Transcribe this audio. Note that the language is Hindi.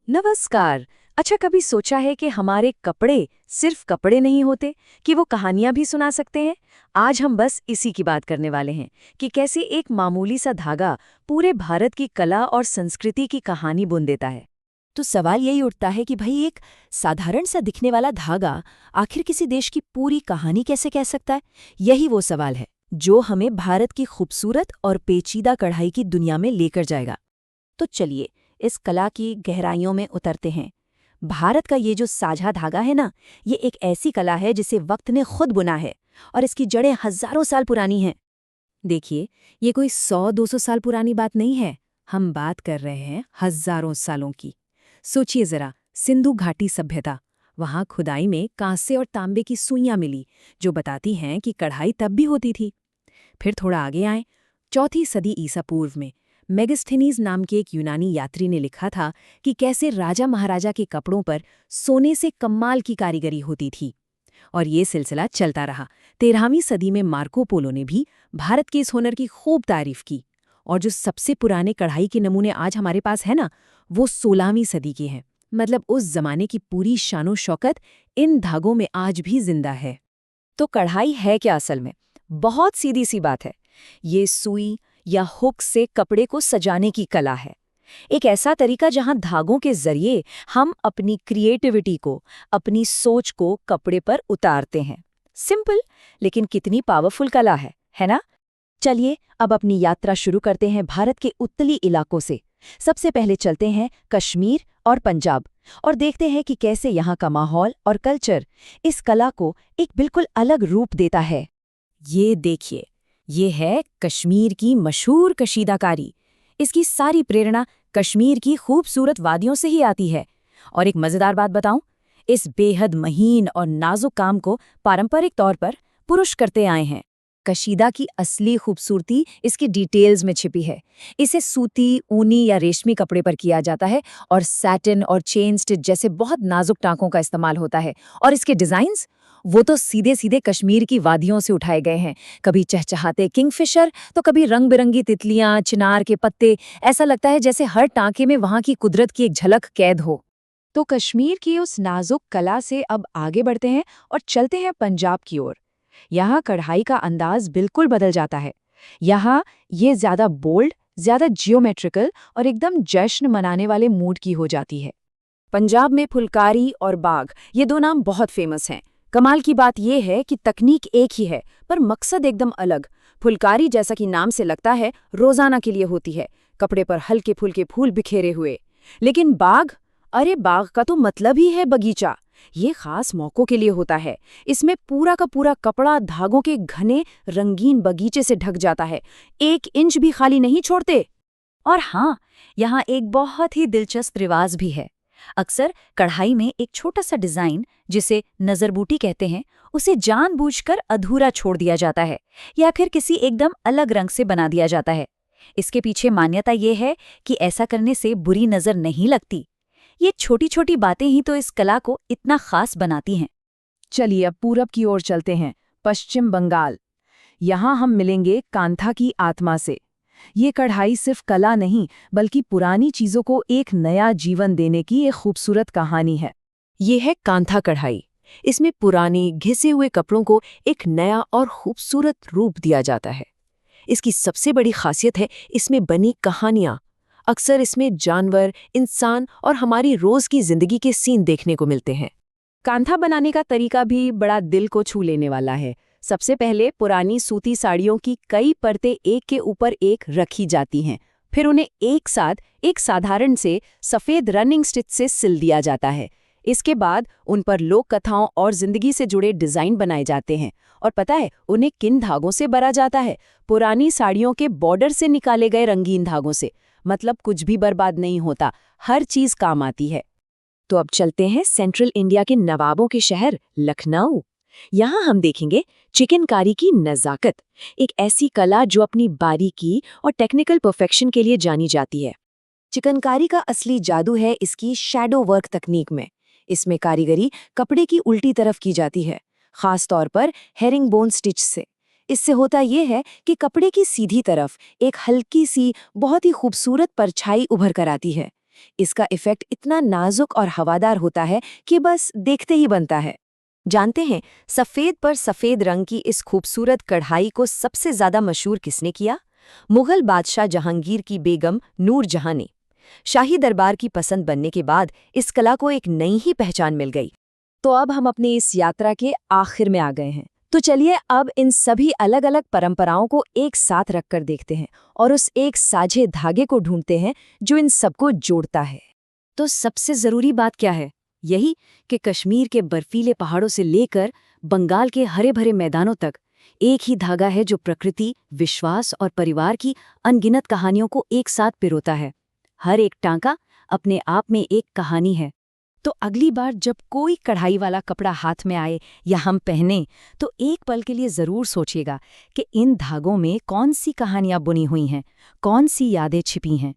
नमस्कार। अच्छा, कभी सोचा है कि हमारे कपड़े सिर्फ कपड़े नहीं होते, कि वो कहानियां भी सुना सकते हैं। आज हम बस इसी की बात करने वाले हैं कि कैसे एक मामूली सा धागा पूरे भारत की कला और संस्कृति की कहानी बुन देता है। तो सवाल यही उठता है कि भाई एक साधारण सा दिखने वाला धागा आखिर किसी देश की पूरी कहानी कैसे कह सकता है। यही वो सवाल है जो हमें भारत की खूबसूरत और पेचीदा कढ़ाई की दुनिया में लेकर जाएगा। तो चलिए इस कला की गहराइयों में उतरते हैं। भारत का ये जो साझा धागा है ना, ये एक ऐसी कला है जिसे वक्त ने खुद बुना है और इसकी जड़ें हजारों साल पुरानी हैं। देखिए, ये कोई 100-200 साल पुरानी बात नहीं है। हम बात कर रहे हैं हजारों सालों की। सोचिए जरा, सिंधु घाटी सभ्यता। वहां खुदाई में कांसे और तांबे की सुइयां मिली जो बताती हैं कि कढ़ाई तब भी होती थी। फिर थोड़ा आगे आए, 4वीं सदी ईसा पूर्व में मेगस्थनीज नाम के एक यूनानी यात्री ने लिखा था कि कैसे राजा महाराजा के कपड़ों पर सोने से कमाल की कारीगरी होती थी। और ये सिलसिला चलता रहा। 13वीं सदी में मार्को पोलो ने भी भारत के इस हुनर की खूब तारीफ की। और जो सबसे पुराने कढ़ाई के नमूने आज हमारे पास है ना, वो 16वीं सदी के हैं। मतलब उस जमाने की पूरी शानो शौकत इन धागों में आज भी जिंदा है। तो कढ़ाई है क्या असल में? बहुत सीधी सी बात है। ये सुई या हुक से कपड़े को सजाने की कला है। एक ऐसा तरीका जहां धागों के जरिए हम अपनी क्रिएटिविटी को, अपनी सोच को कपड़े पर उतारते हैं। सिंपल, लेकिन कितनी पावरफुल कला है ना? चलिए अब अपनी यात्रा शुरू करते हैं भारत के उत्तरी इलाकों से। सबसे पहले चलते हैं कश्मीर और पंजाब और देखते हैं कि कैसे यहाँ का माहौल और कल्चर इस कला को एक बिल्कुल अलग रूप देता है। ये देखिए, ये है कश्मीर की मशहूर कशीदाकारी। इसकी सारी प्रेरणा कश्मीर की खूबसूरत वादियों से ही आती है। और एक मज़ेदार बात बताऊं, इस बेहद महीन और नाजुक काम को पारंपरिक तौर पर पुरुष करते आए हैं। कशीदा की असली खूबसूरती इसके डिटेल्स में छिपी है। इसे सूती, ऊनी या रेशमी कपड़े पर किया जाता है और सैटिन और चेन स्टिच जैसे बहुत नाजुक टांकों का इस्तेमाल होता है। और इसके डिज़ाइंस, वो तो सीधे सीधे कश्मीर की वादियों से उठाए गए हैं। कभी चहचहाते किंगफिशर, तो कभी रंग बिरंगी तितलियां, चिनार के पत्ते। ऐसा लगता है जैसे हर टांके में वहां की कुदरत की एक झलक कैद हो। तो कश्मीर की उस नाजुक कला से अब आगे बढ़ते हैं और चलते हैं पंजाब की ओर। यहाँ कढ़ाई का अंदाज बिल्कुल बदल जाता है। यहाँ ये ज्यादा बोल्ड, ज्यादा जियोमेट्रिकल और एकदम जश्न मनाने वाले मूड की हो जाती है। पंजाब में फुलकारी और बाग, ये दो नाम बहुत फेमस हैं। कमाल की बात यह है कि तकनीक एक ही है पर मकसद एकदम अलग। फुलकारी, जैसा कि नाम से लगता है, रोजाना के लिए होती है, कपड़े पर हल्के फुल्के फूल बिखेरे हुए। लेकिन बाग, अरे बाग का तो मतलब ही है बगीचा। ये खास मौकों के लिए होता है। इसमें पूरा का पूरा कपड़ा धागों के घने रंगीन बगीचे से ढक जाता है, 1 इंच भी खाली नहीं छोड़ते। और हाँ, यहाँ एक बहुत ही दिलचस्प रिवाज भी है। अक्सर कढ़ाई में एक छोटा सा डिजाइन, जिसे नजरबूटी कहते हैं, उसे जानबूझकर अधूरा छोड़ दिया जाता है या फिर किसी एकदम अलग रंग से बना दिया जाता है। इसके पीछे मान्यता ये है कि ऐसा करने से बुरी नजर नहीं लगती। ये छोटी छोटी बातें ही तो इस कला को इतना खास बनाती हैं। चलिए अब पूरब की ओर चलते हैं, पश्चिम बंगाल। यहाँ हम मिलेंगे कांथा की आत्मा से। ये कढ़ाई सिर्फ कला नहीं, बल्कि पुरानी चीजों को एक नया जीवन देने की एक खूबसूरत कहानी है। ये है कांथा कढ़ाई। इसमें पुराने घिसे हुए कपड़ों को एक नया और खूबसूरत रूप दिया जाता है। इसकी सबसे बड़ी खासियत है इसमें बनी कहानियां। अक्सर इसमें जानवर, इंसान और हमारी रोज की जिंदगी के सीन देखने को मिलते हैं। कांथा बनाने का तरीका भी बड़ा दिल को छू लेने वाला है। सबसे पहले पुरानी सूती साड़ियों की कई परतें एक के ऊपर एक रखी जाती हैं। फिर उन्हें एक साथ एक साधारण से सफ़ेद रनिंग स्टिच से सिल दिया जाता है। इसके बाद उन पर लोक कथाओं और जिंदगी से जुड़े डिज़ाइन बनाए जाते हैं। और पता है उन्हें किन धागों से भरा जाता है? पुरानी साड़ियों के बॉर्डर से निकाले गए रंगीन धागों से। मतलब कुछ भी बर्बाद नहीं होता, हर चीज़ काम आती है। तो अब चलते हैं सेंट्रल इंडिया के नवाबों के शहर लखनऊ। यहाँ हम देखेंगे चिकनकारी की नज़ाकत, एक ऐसी कला जो अपनी बारीकी और टेक्निकल परफेक्शन के लिए जानी जाती है। चिकनकारी का असली जादू है इसकी शैडो वर्क तकनीक में। इसमें कारीगरी कपड़े की उल्टी तरफ की जाती है, खास तौर पर हेरिंग बोन स्टिच से। इससे होता यह है कि कपड़े की सीधी तरफ एक हल्की सी, बहुत ही खूबसूरत परछाई उभर कर आती है। इसका इफेक्ट इतना नाजुक और हवादार होता है कि बस देखते ही बनता है। जानते हैं, सफ़ेद पर सफ़ेद रंग की इस खूबसूरत कढ़ाई को सबसे ज़्यादा मशहूर किसने किया? मुग़ल बादशाह जहांगीर की बेगम नूरजहां ने। शाही दरबार की पसंद बनने के बाद इस कला को एक नई ही पहचान मिल गई। तो अब हम अपनी इस यात्रा के आखिर में आ गए हैं। तो चलिए अब इन सभी अलग अलग परंपराओं को एक साथ रखकर देखते हैं और उस एक साझे धागे को ढूंढते हैं जो इन सबको जोड़ता है। तो सबसे ज़रूरी बात क्या है? यही कि कश्मीर के बर्फीले पहाड़ों से लेकर बंगाल के हरे भरे मैदानों तक एक ही धागा है जो प्रकृति, विश्वास और परिवार की अनगिनत कहानियों को एक साथ पिरोता है। हर एक टांका अपने आप में एक कहानी है। तो अगली बार जब कोई कढ़ाई वाला कपड़ा हाथ में आए या हम पहने, तो एक पल के लिए ज़रूर सोचिएगा कि इन धागों में कौन सी कहानियां बुनी हुई हैं, कौन सी यादें छिपी हैं।